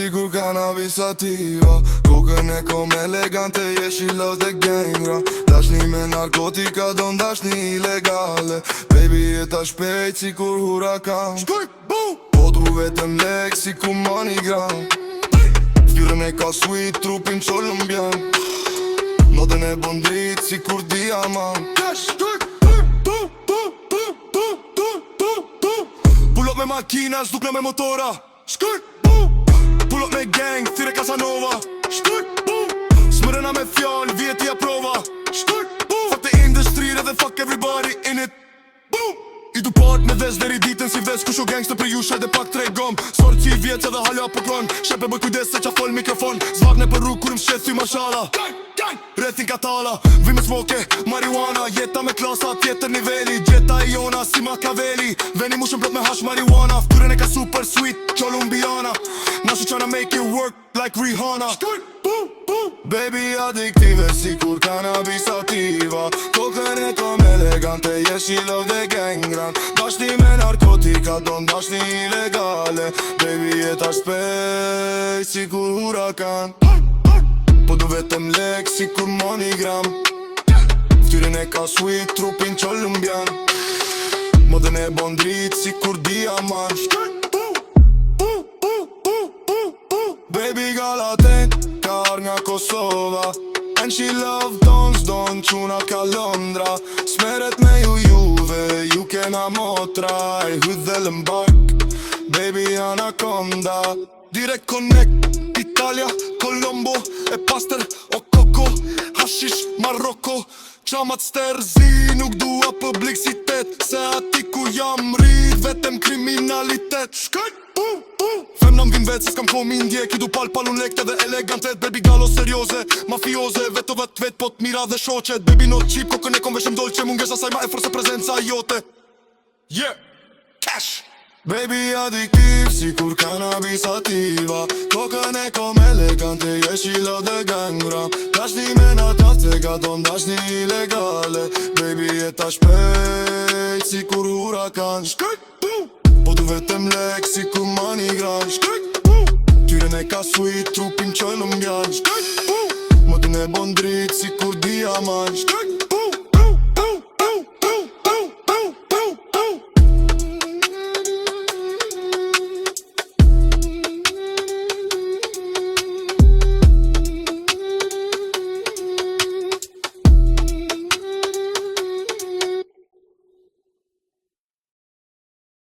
sigur cannabis sativa. Kokën e kom elegante, jeshilo dhe gengra. Dashni me narkotika, don dashni ilegale. Baby jeta shpejt si kur hurakan. Po du vetëm lek si ku MoneyGram. Fyrën e ka sweet, trupin colombian. Notën e bon drit si kur diamant. Pull up me makina, s'dukne me motora. Pull up me gang, thire Casanova. Smërëna me fjall, vjeti ja prova. Fuck the industry dhe fuck everybody in it. I du part me dhes deri ditën si vdes. Kusho gangster për ju shaj dhe pak tregom. Sort si vjet edhe hala po pron. Shepe bëj kujdes se qa fol mikrofon. Zvagne për rrug kur m'shet thy mashala. Retin katala, vi me smoke, marijuana. Jeta me klasa, tjetër niveli. Gjeta i jona si Machiavelli. Veni mushën plot me hash marijuana. Ftyren e ka super sweet, colombiana. Nashu qana make it work like Rihanna. Baby addiktive si kur cannabis sativa. Kokën e kom elegante, jeshilo dhe gengran. Dashni me narkotika, don dashni ilegale. Baby jeta shpejt si kur hurakan. Po du vetëm lek si kur MoneyGram. Ftyren e ka sweet, trupin colombian. Modën e bon drit si kur diamant. Baby galaten, kar nga Kosova. And she love dons, don quna ka Londra. Smeret me juve, ju kena motra. I hud dhe lëmbak, baby anaconda. Direct connect, Italia, Colombo, e paster, o koko, hashish, Maroko. Qamat sterzi, nuk dua publicitet. Se ati ku jam rrit, vetem kriminalitet. Femna m'vin vet se s'kam komi ndjek. I du palun lekte dhe elegantet. Baby galo serioze, mafioze. Veto vet pot mira dhe shoqet. Baby not cheap, kokën e kom veshëm dolce. Munges asaj ma e forse prezenca jote. Yeah, cash. Baby addiktiv si kur cannabis sativa. Kokën e kom elegante, jeshilo dhe gengra. Dashni me narkotika, don dashni ilegale. Baby jeta shpejt si kur hurakan. Po du vetëm lek si kur MoneyGram. Tyren e ka sweet, trupin colombian. Modën e bon drit si kur diamant.